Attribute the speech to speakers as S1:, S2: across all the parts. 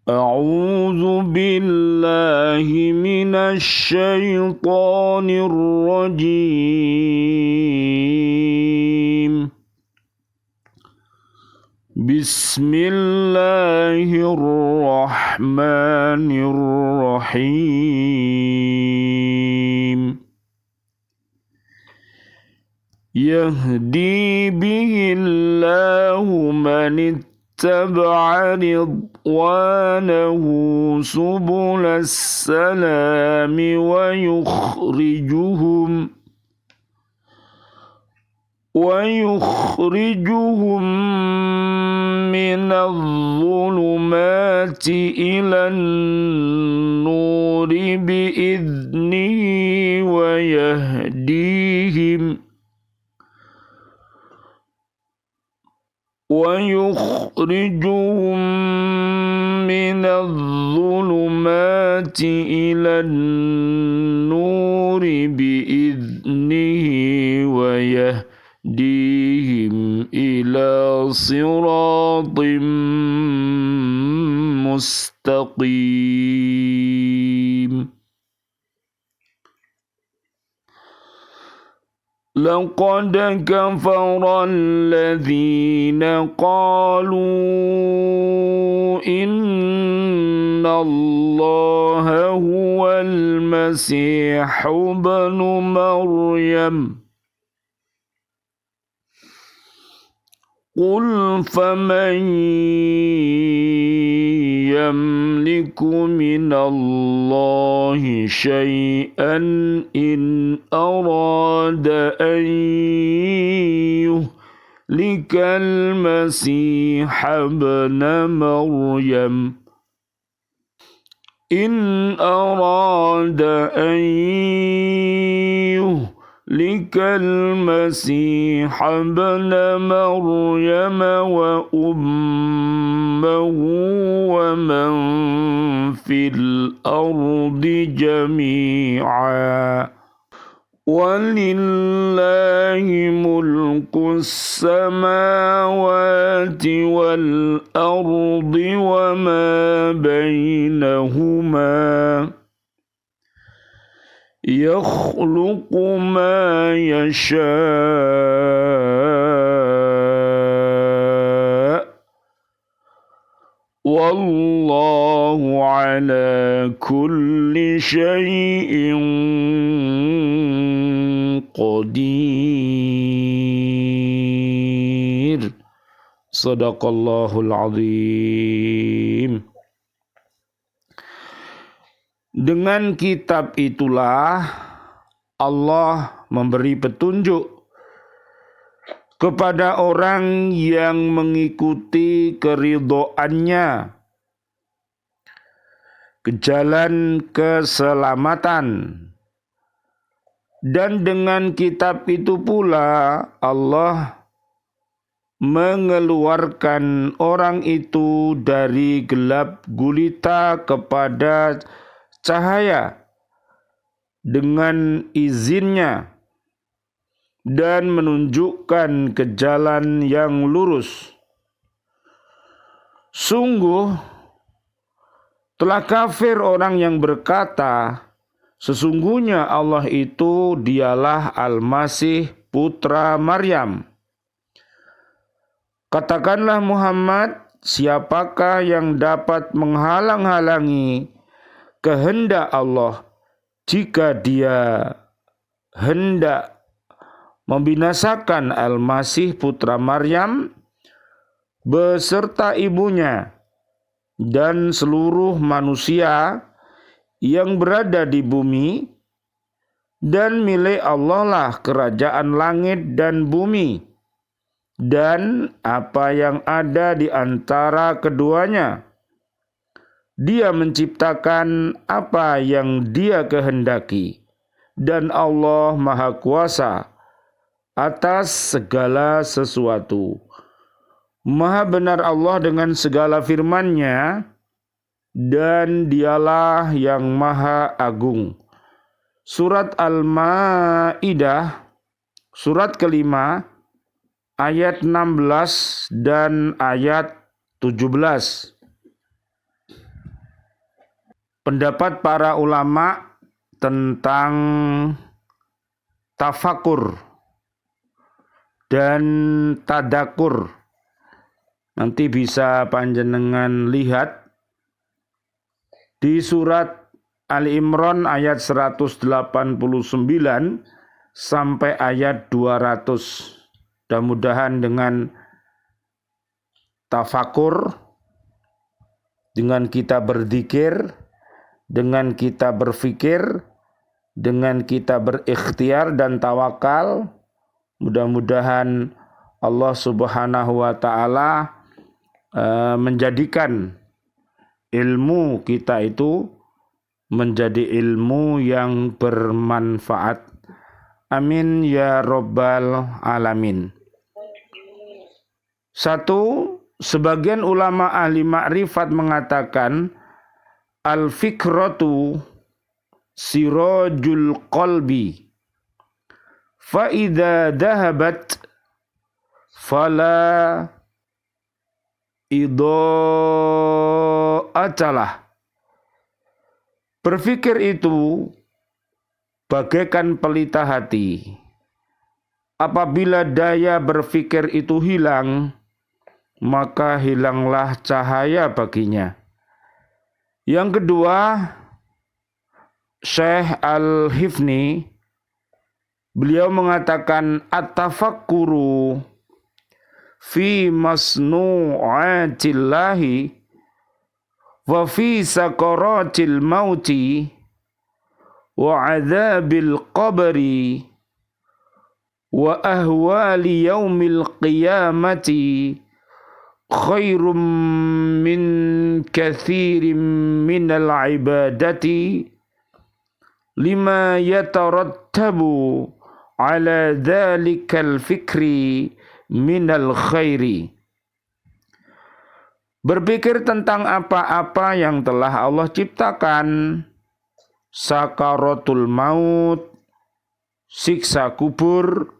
S1: أعوذ بالله من الشيطان الرجيم. بسم الله الرحمن الرحيم. يهدي به الله من اتبع رضوانه سبل السلام ويخرجهم من الظلمات إلى النور بإذنه ويخرجهم من الظلمات إلى النور بإذنه ويهديهم إلى صراط مستقيم. لقد كفر الذين قالوا إن الله هو المسيح ابن مريم. قل فمن يملك من الله شيئا إن أراد أن يهلك المسيح ابن مريم يهلك المسيح ابن مريم وأمه ومن في الأرض جميعا ولله ملك السماوات والأرض وما بينهما يخلق ما يشاء والله على كل شيء قدير. Sadaqallahul azim. Dengan kitab itulah Allah memberi petunjuk kepada orang yang mengikuti keridhoannya ke jalan keselamatan. Dan dengan kitab itu pula Allah mengeluarkan orang itu dari gelap gulita kepada cahaya dengan izinnya dan menunjukkan ke jalan yang lurus. Sungguh telah kafir orang yang berkata, sesungguhnya Allah itu dialah Al-Masih putra Maryam. Katakanlah Muhammad, siapakah yang dapat menghalang-halangi kehendak Allah jika dia hendak membinasakan Al-Masih putra Maryam beserta ibunya dan seluruh manusia yang berada di bumi, dan milik Allah lah kerajaan langit dan bumi dan apa yang ada di antara keduanya. Dia menciptakan apa yang Dia kehendaki, dan Allah Maha Kuasa atas segala sesuatu. Maha benar Allah dengan segala firman-Nya, dan Dialah yang Maha Agung. Surat Al-Maidah, surat kelima, ayat 16 dan ayat 17. pendapat para ulama tentang tafakur dan tadakur. Nanti bisa panjenengan lihat di surat Ali Imran ayat 189 sampai ayat 200. Mudah-mudahan dengan tafakur, dengan kita berzikir, dengan kita berfikir, dengan kita berikhtiar dan tawakal, mudah-mudahan Allah Subhanahu wa taala menjadikan ilmu kita itu menjadi ilmu yang bermanfaat. Amin ya rabbal alamin. Satu, sebagian ulama ahli ma'rifat mengatakan al-fikratu sirajul qalbi fa idza dhahabat fala idha'atalah. Berpikir itu bagaikan pelita hati. Apabila daya berpikir itu hilang, maka hilanglah cahaya baginya. Yang kedua, Syekh Al-Hifni, beliau mengatakan at-tafakkuru fi masnu'atillahi wa fi sakaratil mauti wa adzabil qabri wa ahwali yaumil qiyamati khairum min kathirin minal ibadati lima yatarattabu ala dhalikal fikri minal khairi. Berpikir tentang apa-apa yang telah Allah ciptakan, sakaratul maut, siksa kubur,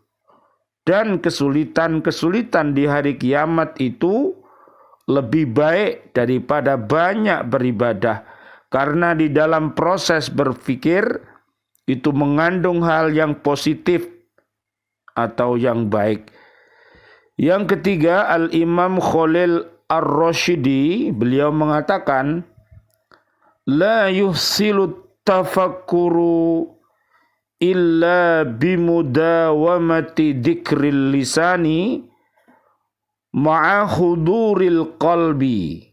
S1: dan kesulitan-kesulitan di hari kiamat itu lebih baik daripada banyak beribadah. Karena di dalam proses berpikir itu mengandung hal yang positif atau yang baik. Yang ketiga, Al-Imam Khalil Ar-Rashidi, beliau mengatakan, la yuhsilut tafakkuru illa bimudawamati dzikril lisani ma'a huduril qalbi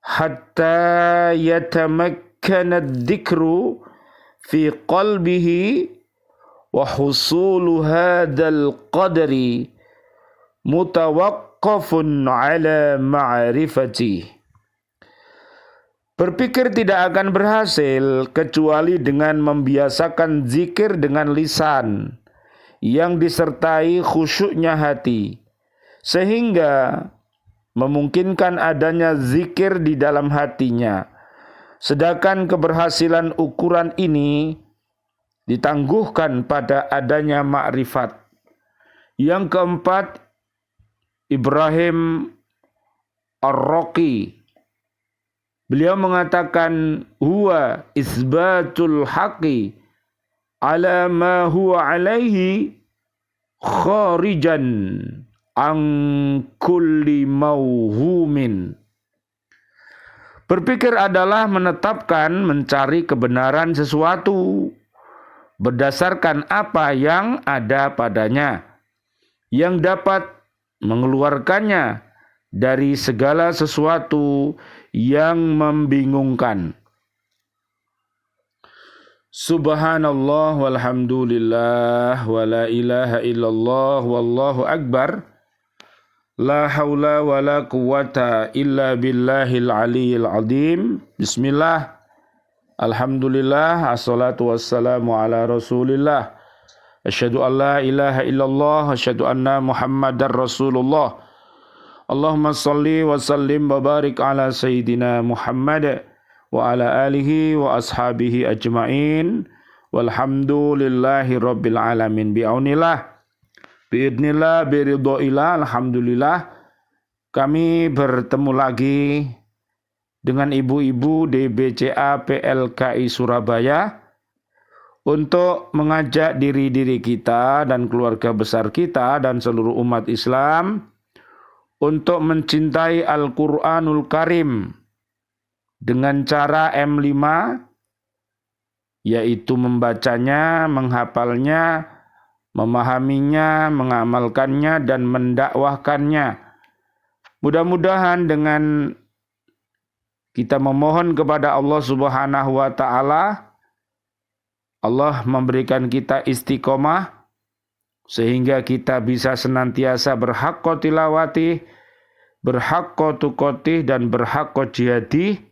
S1: hatta yatamakkana dzikru fi qalbihi wa husulu hadzal qadri mutawaqqafun ala ma'rifati. Berpikir tidak akan berhasil kecuali dengan membiasakan zikir dengan lisan yang disertai khusyuknya hati, sehingga memungkinkan adanya zikir di dalam hatinya. Sedangkan keberhasilan ukuran ini ditangguhkan pada adanya makrifat. Yang keempat, Ibrahim Ar-Raqi, beliau mengatakan huwa isbatul haqi ala ma huwa alaihi kharijan an kulli mauhumin. Berpikir adalah menetapkan, mencari kebenaran sesuatu berdasarkan apa yang ada padanya, yang dapat mengeluarkannya dari segala sesuatu yang membingungkan. Subhanallah walhamdulillah wa la ilaha illallah wallahu akbar. La haula wa la quwata illa billahil aliyil azim. Bismillah. Alhamdulillah. Assalatu wassalamu ala rasulillah. Asyhadu an la ilaha illallah. Asyhadu anna muhammadar rasulullah. Allahumma salli wa sallim wa barik ala sayyidina Muhammad wa ala alihi wa ashabihi ajma'in. Walhamdulillahi rabbil alamin. Bi'aunillah, bi'idnillah, bi'ridhoillah. Alhamdulillah kami bertemu lagi dengan ibu-ibu DBCA PLKI Surabaya untuk mengajak diri-diri kita dan keluarga besar kita dan seluruh umat Islam untuk mencintai Al-Quranul Karim dengan cara M5, yaitu membacanya, menghafalnya, memahaminya, mengamalkannya, dan mendakwahkannya. Mudah-mudahan dengan kita memohon kepada Allah Subhanahu wa Ta'ala, Allah memberikan kita istiqomah sehingga kita bisa senantiasa berhaqqa tilawati, berhaqqa tuqatih, dan berhaqqa jihadi.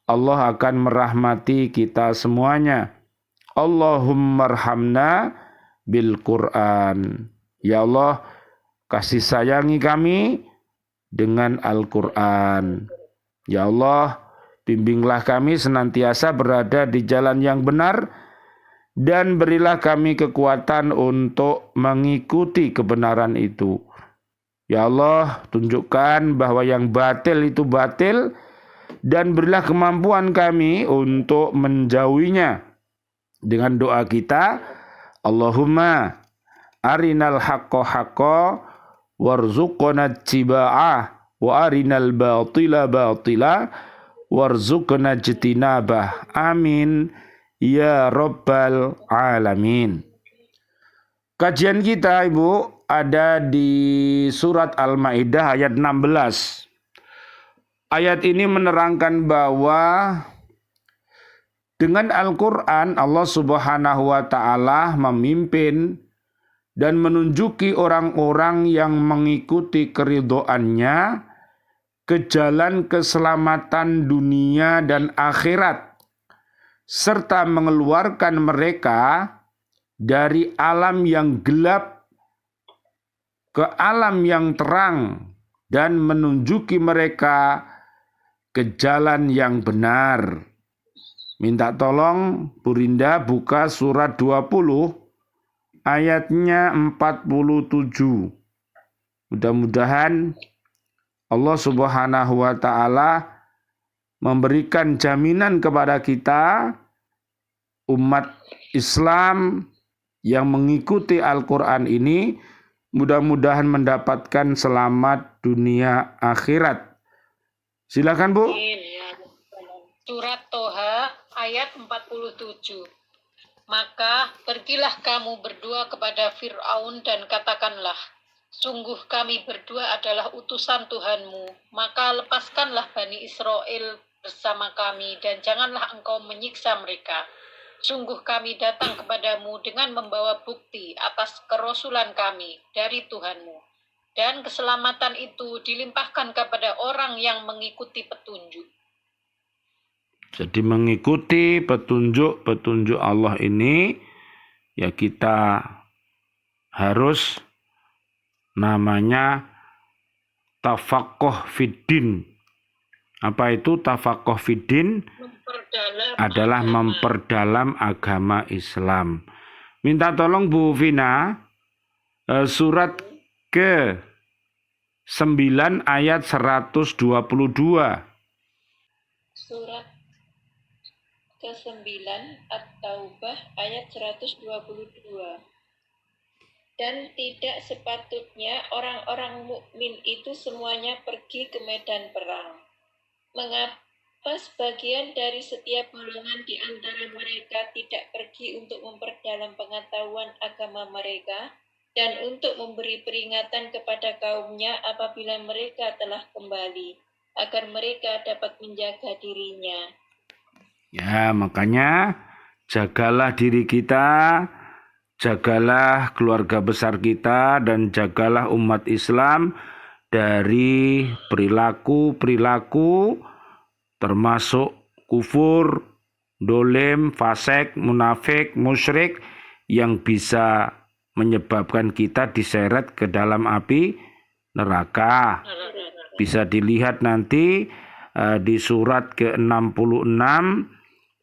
S1: Allah akan merahmati kita semuanya. Allahumma arhamna bil Qur'an. Ya Allah, kasih sayangi kami dengan Al-Quran. Ya Allah, bimbinglah kami senantiasa berada di jalan yang benar dan berilah kami kekuatan untuk mengikuti kebenaran itu. Ya Allah, tunjukkan bahwa yang batil itu batil dan berilah kemampuan kami untuk menjauhinya. Dengan doa kita, Allahumma arinal haqqo haqqo warzuqna ittiba'ah wa arinal batila batila warzuqna ijtinabah. Amin ya rabbal alamin. Kajian kita Ibu ada di surat Al-Maidah ayat 16. Ayat ini menerangkan bahwa dengan Al-Quran Allah Subhanahu wa Ta'ala memimpin dan menunjuki orang-orang yang mengikuti keridhoannya ke jalan keselamatan dunia dan akhirat, serta mengeluarkan mereka dari alam yang gelap ke alam yang terang dan menunjuki mereka ke jalan yang benar. Minta tolong Bu Rinda buka surat 20 ayatnya 47. Mudah-mudahan Allah Subhanahu wa Ta'ala memberikan jaminan kepada kita umat Islam yang mengikuti Al-Quran ini, mudah-mudahan mendapatkan selamat dunia akhirat. Silakan Bu.
S2: Surat Toha ayat 47. Maka pergilah kamu berdua kepada Fir'aun dan katakanlah, sungguh kami berdua adalah utusan Tuhanmu, maka lepaskanlah Bani Israel bersama kami dan janganlah engkau menyiksa mereka. Sungguh kami datang kepadamu dengan membawa bukti atas kerasulan kami dari Tuhanmu. Dan keselamatan itu dilimpahkan kepada orang yang mengikuti petunjuk.
S1: Jadi mengikuti petunjuk Allah ini, ya kita harus namanya tafaqquh fiddin. Apa itu tafaqquh fiddin? Adalah memperdalam agama Islam. Minta tolong Bu Vina, surat ke 9 ayat 122.
S2: Surat ke-9 At-Taubah ayat 122. Dan tidak sepatutnya orang-orang mukmin itu semuanya pergi ke medan perang. Mengapa sebagian dari setiap golongan di antara mereka tidak pergi untuk memperdalam pengetahuan agama mereka dan untuk memberi peringatan kepada kaumnya apabila mereka telah kembali, agar mereka dapat menjaga dirinya.
S1: Ya, makanya jagalah diri kita, jagalah keluarga besar kita, dan jagalah umat Islam dari perilaku-perilaku termasuk kufur, dolim, fasik, munafik, musyrik yang bisa menyebabkan kita diseret ke dalam api neraka. Bisa dilihat nanti di surat ke-66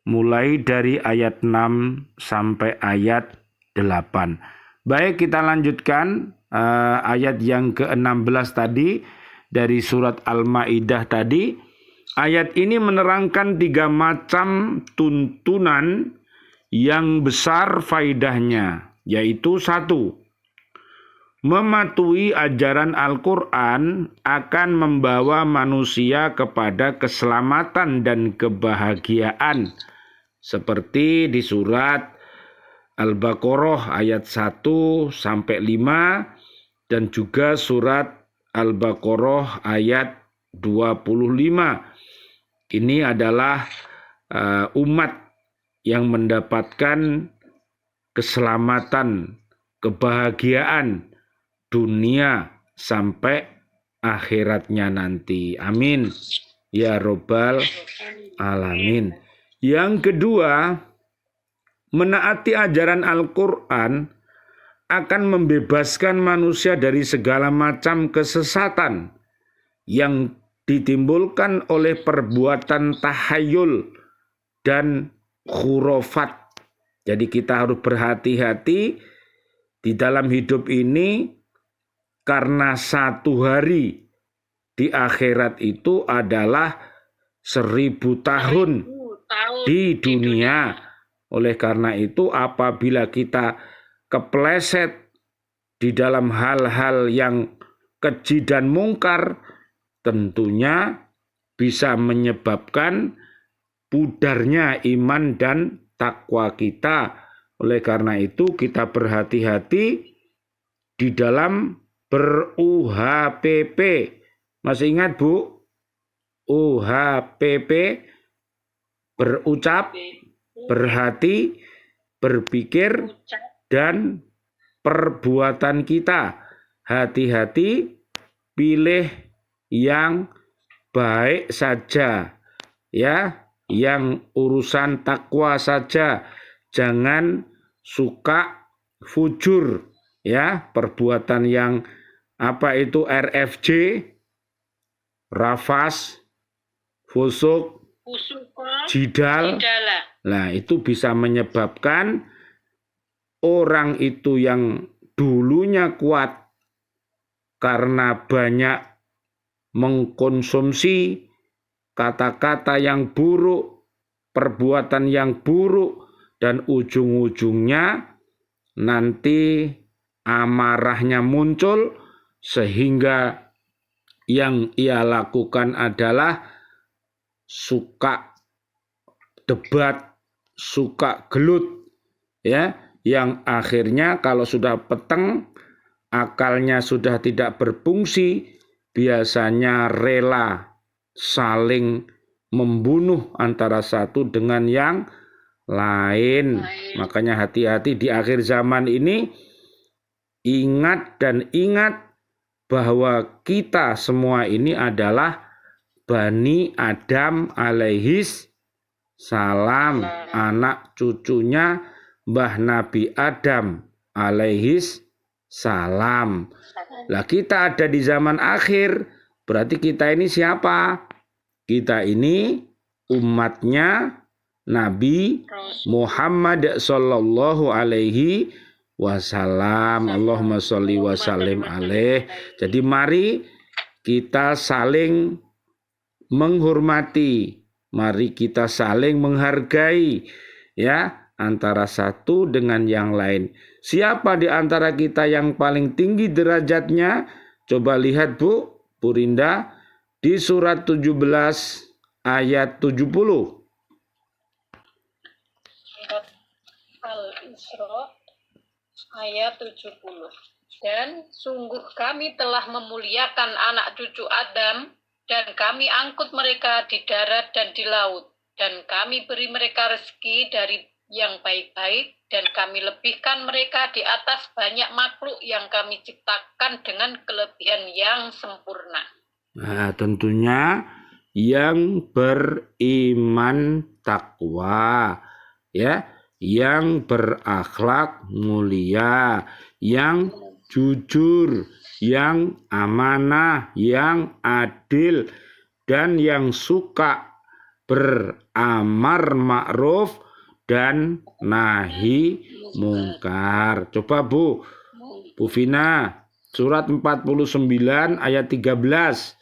S1: mulai dari ayat 6 sampai ayat 8. Baik, kita lanjutkan ayat yang ke-16 tadi dari surat Al-Maidah tadi. ayat ini menerangkan 3 macam tuntunan yang besar faidahnya, yaitu 1. Mematuhi ajaran Al-Quran akan membawa manusia kepada keselamatan dan kebahagiaan, seperti di surat Al-Baqarah ayat 1-5 dan juga surat Al-Baqarah ayat 25. Ini adalah umat yang mendapatkan keselamatan, kebahagiaan dunia sampai akhiratnya nanti. Amin. Ya Robbal Alamin. Yang kedua, menaati ajaran Al-Quran akan membebaskan manusia dari segala macam kesesatan yang ditimbulkan oleh perbuatan tahayul dan khurafat. Jadi kita harus berhati-hati di dalam hidup ini, karena 1 hari di akhirat itu adalah 1000 tahun di dunia. Oleh karena itu, apabila kita kepleset di dalam hal-hal yang keji dan mungkar, tentunya bisa menyebabkan pudarnya iman dan takwa kita. Oleh karena itu, kita berhati-hati di dalam ber-UHPP. Masih ingat, Bu? UHPP, berucap, berhati, berpikir, dan perbuatan kita. Hati-hati, pilih yang baik saja, ya, yang urusan takwa saja. Jangan suka fujur, ya, perbuatan yang RFJ, rafas, fusuk, jidal. Nah, itu bisa menyebabkan orang itu yang dulunya kuat karena banyak mengkonsumsi kata-kata yang buruk, perbuatan yang buruk, dan ujung-ujungnya nanti amarahnya muncul sehingga yang ia lakukan adalah suka debat, suka gelut, ya, yang akhirnya kalau sudah peteng, akalnya sudah tidak berfungsi, biasanya rela saling membunuh antara satu dengan yang lain. Makanya hati-hati di akhir zaman ini. Ingat bahwa kita semua ini adalah Bani Adam alaihis salam, anak cucunya Mbah Nabi Adam alaihis salam. Lah kita ada di zaman akhir, berarti kita ini siapa? Kita ini umatnya Nabi Muhammad sallallahu alaihi wasallam. Allahumma sholli wa sallim alaih. Jadi mari kita saling menghormati, mari kita saling menghargai, ya, antara satu dengan yang lain. Siapa di antara kita yang paling tinggi derajatnya? Coba lihat, Bu Rinda, di surat 17 ayat 70.
S2: Surat Al-Isra ayat 70. Dan sungguh kami telah memuliakan anak cucu Adam, dan kami angkut mereka di darat dan di laut, dan kami beri mereka rezeki dari yang baik-baik, dan kami lebihkan mereka di atas banyak makhluk yang kami ciptakan dengan kelebihan yang sempurna.
S1: Nah, tentunya yang beriman takwa, ya, yang berakhlak mulia, yang jujur, yang amanah, yang adil, dan yang suka beramar ma'ruf dan nahi mungkar. Coba Bu Vina, surat 49 ayat 13.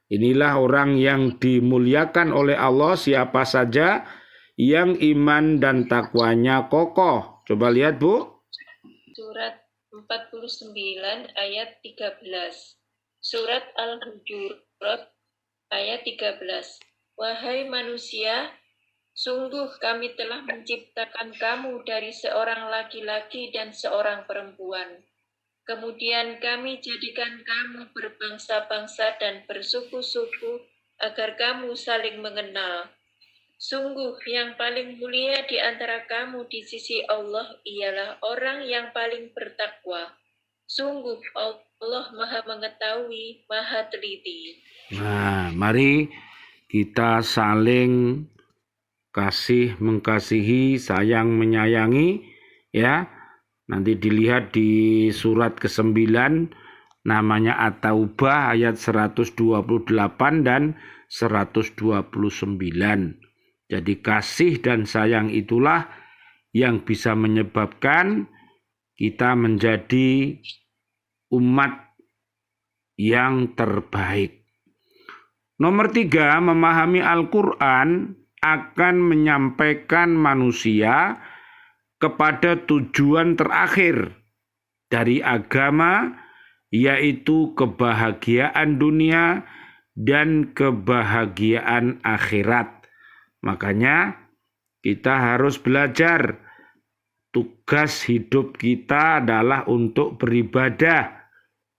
S1: Inilah orang yang dimuliakan oleh Allah, siapa saja yang iman dan takwanya kokoh. Coba lihat, Bu.
S2: Surat 49 ayat 13. Surat Al-Hujurat ayat 13. Wahai manusia, sungguh kami telah menciptakan kamu dari seorang laki-laki dan seorang perempuan. Kemudian kami jadikan kamu berbangsa-bangsa dan bersuku-suku agar kamu saling mengenal. Sungguh yang paling mulia di antara kamu di sisi Allah ialah orang yang paling bertakwa. Sungguh Allah Maha Mengetahui, Maha Teliti.
S1: Nah, mari kita saling mengkasihi, sayang menyayangi, ya. Nanti dilihat di surat ke-9 namanya At-Taubah ayat 128 dan 129. Jadi kasih dan sayang itulah yang bisa menyebabkan kita menjadi umat yang terbaik. Nomor 3, memahami Al-Quran akan menyampaikan manusia kepada tujuan terakhir dari agama, yaitu kebahagiaan dunia dan kebahagiaan akhirat. Makanya kita harus belajar. Tugas hidup kita adalah untuk beribadah.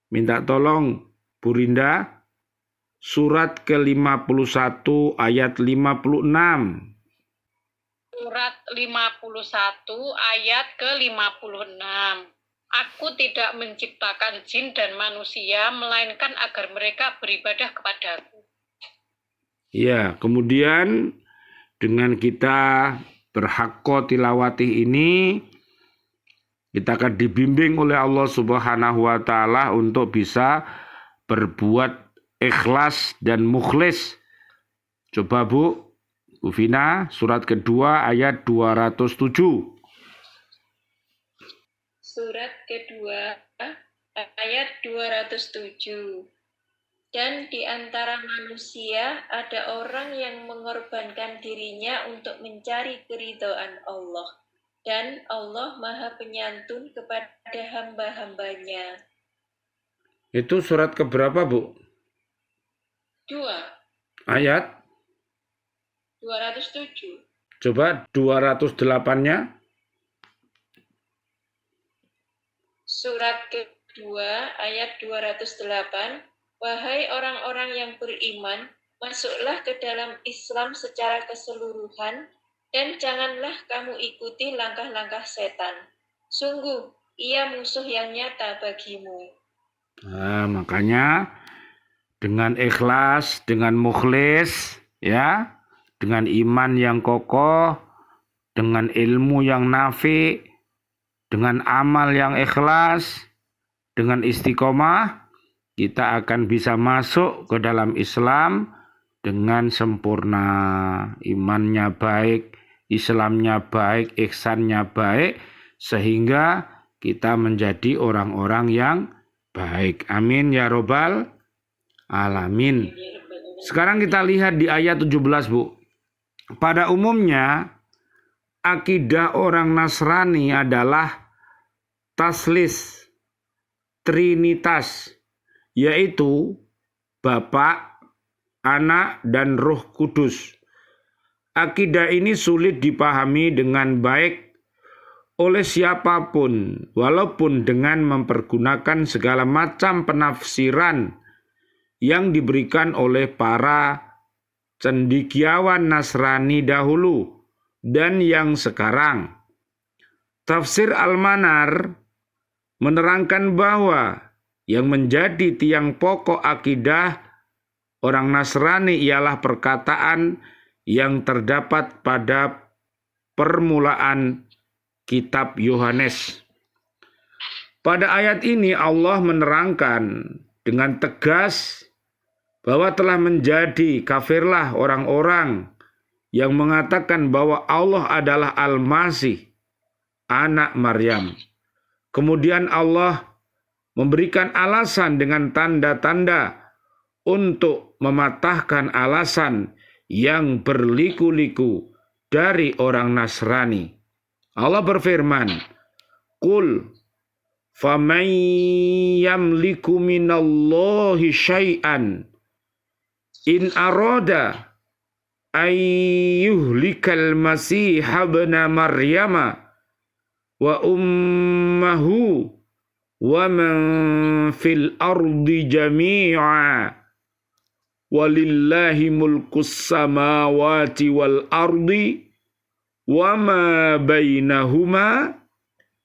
S1: Minta tolong Bu Rinda, surat ke-51 ayat 56.
S2: Surat 51 ayat ke-56. Aku tidak menciptakan jin dan manusia, melainkan agar mereka beribadah kepadaku.
S1: Ya, kemudian dengan kita berhakko tilawati ini, kita akan dibimbing oleh Allah Subhanahu wa Ta'ala untuk bisa berbuat ikhlas dan mukhlis. Coba Bu Vina, surat kedua ayat 207.
S2: Surat kedua ayat 207. Dan di antara manusia ada orang yang mengorbankan dirinya untuk mencari keridhaan Allah. Dan Allah Maha Penyantun kepada hamba-hambanya.
S1: Itu surat keberapa, Bu?
S2: 2.
S1: Ayat?
S2: 207.
S1: Coba 208-nya.
S2: Surat kedua ayat 208. Wahai orang-orang yang beriman, masuklah ke dalam Islam secara keseluruhan, dan janganlah kamu ikuti langkah-langkah setan. Sungguh, ia musuh yang nyata bagimu.
S1: Nah, makanya dengan ikhlas, dengan mukhlis, ya, dengan iman yang kokoh, dengan ilmu yang nafi, dengan amal yang ikhlas, dengan istiqomah, kita akan bisa masuk ke dalam Islam dengan sempurna. Imannya baik, Islamnya baik, ihsannya baik, sehingga kita menjadi orang-orang yang baik. Amin ya robbal alamin. Sekarang kita lihat di ayat 17, Bu. Pada umumnya, akidah orang Nasrani adalah taslis, trinitas, yaitu Bapa, Anak, dan Roh Kudus. Akidah ini sulit dipahami dengan baik oleh siapapun, walaupun dengan mempergunakan segala macam penafsiran yang diberikan oleh para cendekiawan Nasrani dahulu dan yang sekarang. Tafsir Al-Manar menerangkan bahwa yang menjadi tiang pokok akidah orang Nasrani ialah perkataan yang terdapat pada permulaan kitab Yohanes. Pada ayat ini Allah menerangkan dengan tegas bahwa telah menjadi kafirlah orang-orang yang mengatakan bahwa Allah adalah Al-Masih, anak Maryam. Kemudian Allah memberikan alasan dengan tanda-tanda untuk mematahkan alasan yang berliku-liku dari orang Nasrani. Allah berfirman, "Qul faman yamliku minallahi syai'an in arada ayyuhlikal masih ibna maryama wa ummahu wa man fil ardi jami'a walillahi mulkus samawati wal ardi wa ma bainahuma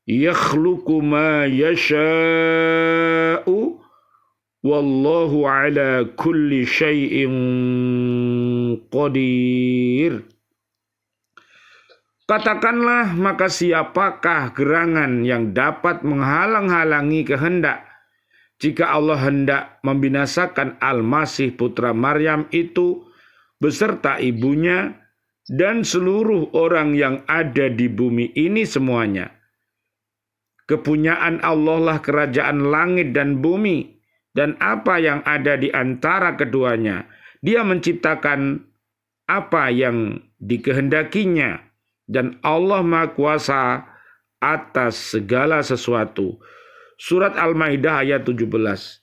S1: yakhluqu ma yasha'u wallahu ala kulli syai'in qadir." Katakanlah, maka siapakah gerangan yang dapat menghalang-halangi kehendak jika Allah hendak membinasakan Al-Masih putra Maryam itu beserta ibunya dan seluruh orang yang ada di bumi ini semuanya. Kepunyaan Allah lah kerajaan langit dan bumi dan apa yang ada di antara keduanya. Dia menciptakan apa yang dikehendakinya dan Allah Maha Kuasa atas segala sesuatu. Surat Al-Maidah ayat 17.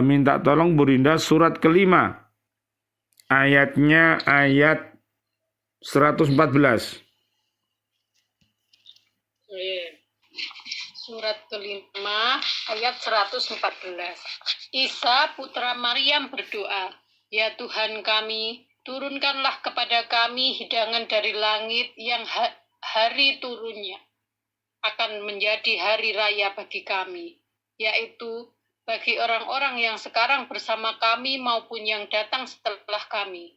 S1: Minta tolong Bu Rinda surat kelima. Ayatnya ayat 114.
S2: Surat kelima ayat 114. Isa putra Maryam berdoa, "Ya Tuhan kami, turunkanlah kepada kami hidangan dari langit yang hari turunnya akan menjadi hari raya bagi kami, yaitu bagi orang-orang yang sekarang bersama kami maupun yang datang setelah kami,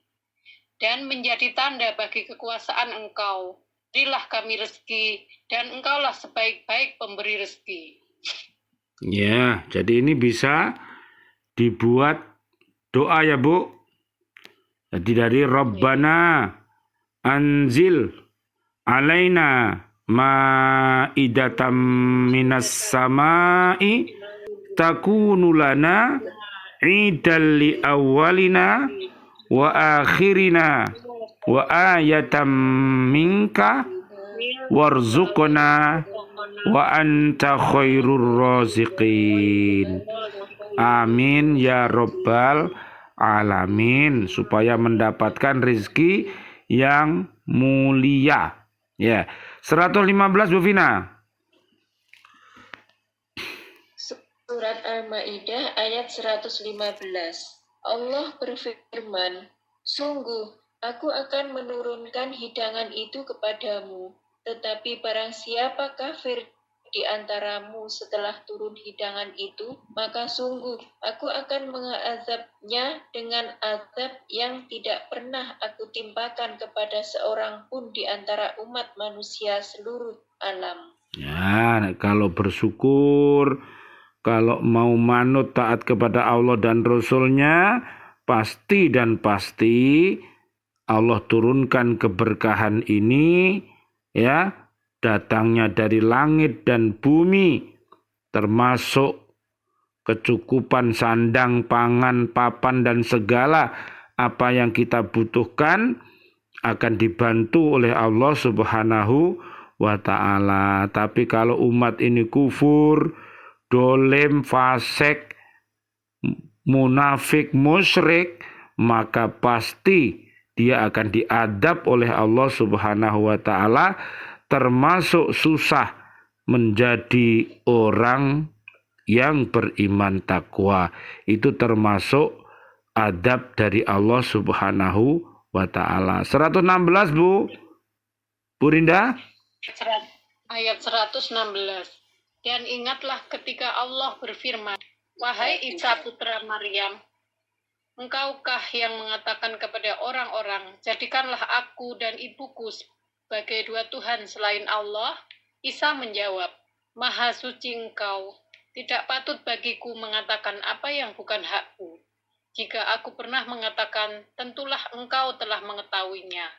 S2: dan menjadi tanda bagi kekuasaan Engkau. Berilah kami rezeki, dan Engkaulah sebaik-baik pemberi rezeki."
S1: Ya, jadi ini bisa dibuat doa ya Bu. Jadi dari Rabbana anzil alaina ma'idatam minas samai takunu lana idal li awwalina wa akhirina wa ayatam minka warzuqna wa anta khairur raziqin. Amin ya Rabbal alamin, supaya mendapatkan rezeki yang mulia. Ya, 115 Bu Vina.
S3: Surat Al-Maidah ayat 115. Allah berfirman, "Sungguh, aku akan menurunkan hidangan itu kepadamu, tetapi barang siapa kafir di antaramu setelah turun hidangan itu, maka sungguh aku akan mengazabnya dengan azab yang tidak pernah aku timpakan kepada seorang pun di antara umat manusia seluruh alam."
S1: Ya, kalau bersyukur, kalau mau manut taat kepada Allah dan Rasul-Nya, pasti dan pasti Allah turunkan keberkahan ini, ya, datangnya dari langit dan bumi, termasuk kecukupan sandang, pangan, papan, dan segala apa yang kita butuhkan akan dibantu oleh Allah Subhanahu wa ta'ala. Tapi kalau umat ini kufur, dolim, fasik, munafik, musyrik, maka pasti dia akan diadab oleh Allah Subhanahu wa ta'ala, termasuk susah menjadi orang yang beriman takwa. Itu termasuk adab dari Allah Subhanahu wa ta'ala. 116 Bu Rinda.
S2: Ayat 116. Dan ingatlah ketika Allah berfirman, "Wahai Isa putra Maryam, engkaukah yang mengatakan kepada orang-orang, jadikanlah aku dan ibuku sebagai dua Tuhan selain Allah?" Isa menjawab, "Maha suci Engkau, tidak patut bagiku mengatakan apa yang bukan hakku. Jika aku pernah mengatakan, tentulah Engkau telah mengetahuinya.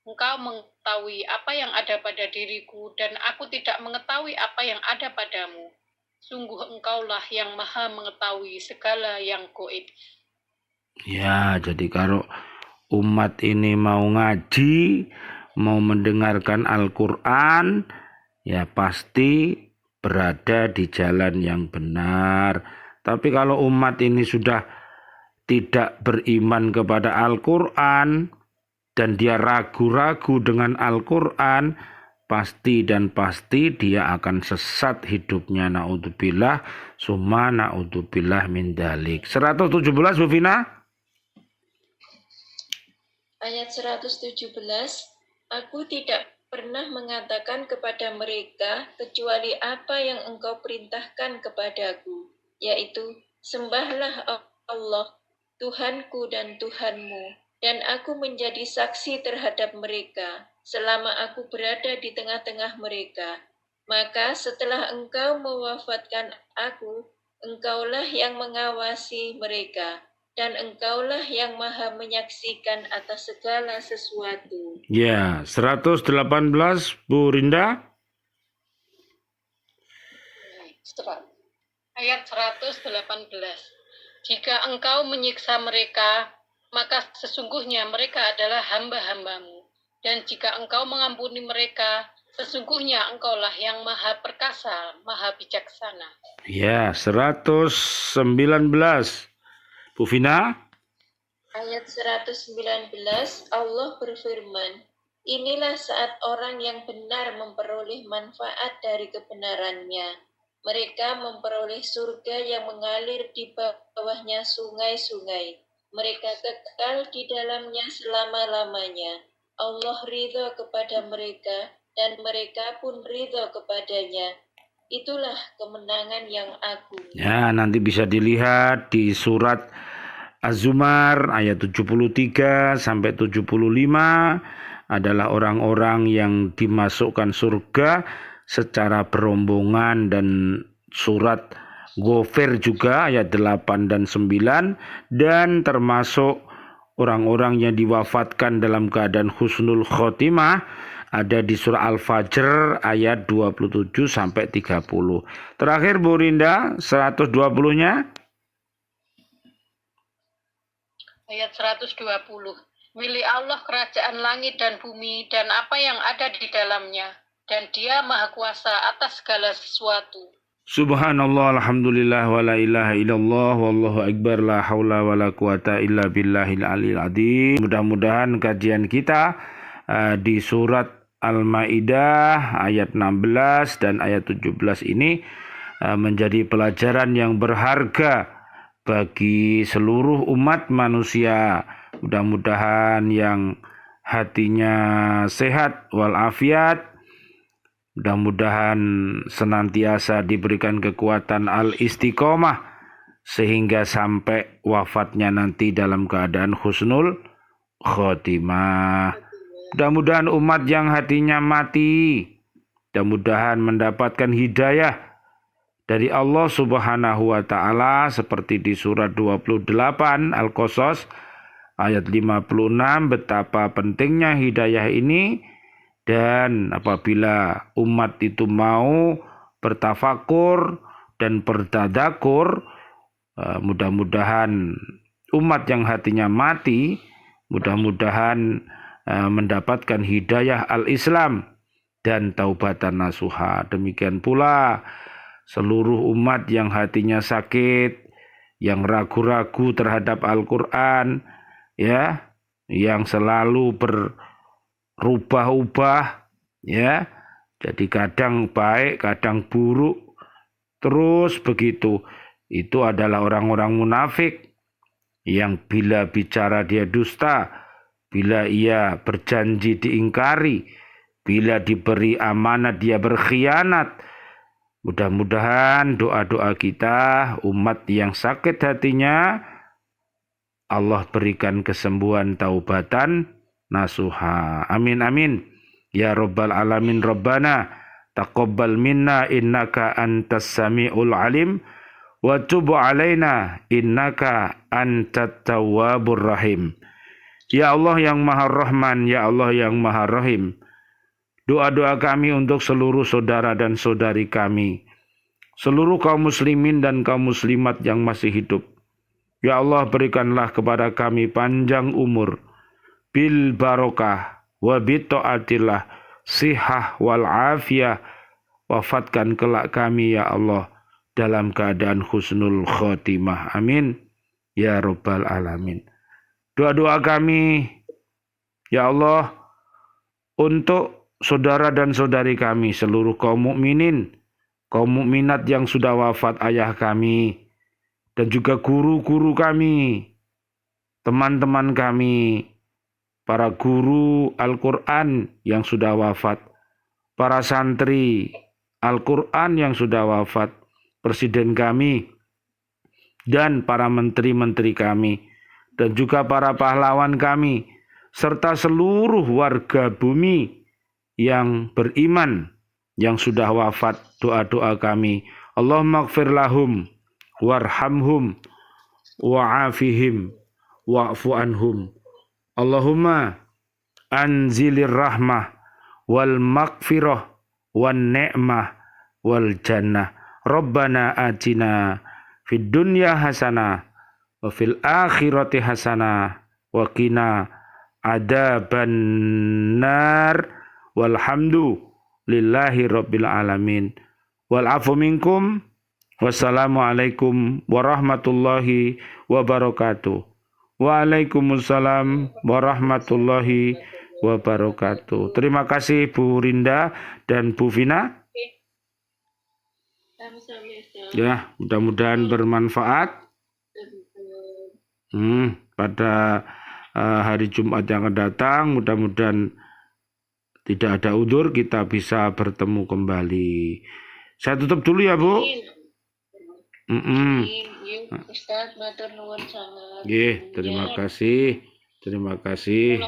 S2: Engkau mengetahui apa yang ada pada diriku, dan aku tidak mengetahui apa yang ada padamu. Sungguh Engkaulah yang maha mengetahui segala yang gaib."
S1: Ya, jadi kalau umat ini mau ngaji, mau mendengarkan Al-Quran, ya pasti berada di jalan yang benar. Tapi kalau umat ini sudah tidak beriman kepada Al-Quran dan dia ragu-ragu dengan Al-Quran, pasti dan pasti dia akan sesat hidupnya. Na'udzubillah, summa na'udzubillah min dalik. 117 Bu Fina.
S3: Ayat 117, aku tidak pernah mengatakan kepada mereka kecuali apa yang engkau perintahkan kepadaku, yaitu sembahlah Allah, Tuhanku dan Tuhanmu, dan aku menjadi saksi terhadap mereka selama aku berada di tengah-tengah mereka. Maka setelah engkau mewafatkan aku, engkaulah yang mengawasi mereka, dan engkaulah yang maha menyaksikan atas segala sesuatu.
S1: Ya, 118 Bu Rinda.
S2: Ayat 118. Jika engkau menyiksa mereka, maka sesungguhnya mereka adalah hamba-hambamu. Dan jika engkau mengampuni mereka, sesungguhnya engkaulah yang maha perkasa, maha bijaksana.
S1: Ya, 119 Bu Fina.
S3: Ayat 119, Allah berfirman, inilah saat orang yang benar memperoleh manfaat dari kebenarannya. Mereka memperoleh surga yang mengalir di bawahnya sungai-sungai. Mereka kekal di dalamnya selama-lamanya. Allah ridho kepada mereka, dan mereka pun ridho kepadanya. Itulah kemenangan yang agung.
S1: Ya, nanti bisa dilihat di surat Az-Zumar ayat 73 sampai 75 adalah orang-orang yang dimasukkan surga secara berombongan, dan surat Ghafir juga ayat 8 dan 9, dan termasuk orang-orang yang diwafatkan dalam keadaan husnul khotimah ada di surah Al-Fajr ayat 27 sampai 30. Terakhir Bu Rinda, 120-nya.
S2: Ayat 120. Milik Allah kerajaan langit dan bumi dan apa yang ada di dalamnya, dan Dia maha kuasa atas segala sesuatu.
S1: Subhanallah, alhamdulillah, wa la ilaha illallah, wallahu akbar, la haula wa la quwata illa billahil aliyil azim. Mudah-mudahan kajian kita di surat Al-Maidah ayat 16 dan ayat 17 ini menjadi pelajaran yang berharga bagi seluruh umat manusia. Mudah-mudahan yang hatinya sehat walafiat, mudah-mudahan senantiasa diberikan kekuatan al-istiqomah sehingga sampai wafatnya nanti dalam keadaan husnul khotimah. Mudah-mudahan umat yang hatinya mati, mudah-mudahan mendapatkan hidayah dari Allah Subhanahu wa Ta'ala, seperti di surat 28 Al-Qasas ayat 56, betapa pentingnya hidayah ini. Dan apabila umat itu mau bertafakur dan bertadakur, mudah-mudahan umat yang hatinya mati, mudah-mudahan mendapatkan hidayah al-Islam dan taubatan nasuha. Demikian pula seluruh umat yang hatinya sakit, yang ragu-ragu terhadap Al-Quran, ya, yang selalu berubah-ubah, ya, jadi kadang baik, kadang buruk, terus begitu. Itu adalah orang-orang munafik yang bila bicara dia dusta, bila ia berjanji diingkari, bila diberi amanat dia berkhianat. Mudah-mudahan doa-doa kita, umat yang sakit hatinya, Allah berikan kesembuhan taubatan nasuha. Amin amin. Ya Rabbal Alamin. Rabbana taqabbal minna innaka antas sami'ul alim wa tub alaina innaka antat tawwabur rahim. Ya Allah yang Maha Rahman, ya Allah yang Maha Rahim, doa-doa kami untuk seluruh saudara dan saudari kami, seluruh kaum muslimin dan kaum muslimat yang masih hidup, Ya Allah, berikanlah kepada kami panjang umur, bil barokah, wa bita'atillah, sihah wal afiyah. Wafatkan kelak kami ya Allah dalam keadaan husnul khotimah. Amin. Ya Rabbal Alamin. Doa-doa kami, ya Allah, untuk saudara dan saudari kami, seluruh kaum mukminin, kaum mukminat yang sudah wafat ayah kami, dan juga guru-guru kami, teman-teman kami, para guru Al-Quran yang sudah wafat, para santri Al-Quran yang sudah wafat, presiden kami, dan para menteri-menteri kami, dan juga para pahlawan kami, serta seluruh warga bumi yang beriman, yang sudah wafat. Doa-doa kami, Allahumma gfir lahum, warhamhum, wa'afihim, wa'fu anhum. Allahumma anzilir rahmah, wal maghfirah, wan ni'mah, wal jannah. Rabbana atina fid dunya hasanah, wa fil akhirati hasanah, wa qina adzaban nar. Walhamdu lillahi rabbil alamin. Wal afu minkum. Wassalamualaikum warahmatullahi wabarakatuh. Waalaikumsalam warahmatullahi wabarakatuh. Terima kasih Bu Rinda dan Bu Vina. Ya, mudah-mudahan bermanfaat. Pada hari Jumat yang akan datang, mudah-mudahan tidak ada udzur, kita bisa bertemu kembali. Saya tutup dulu ya, Bu.
S3: Ustaz, matur nuwun sangat.
S1: Terima kasih. Terima kasih.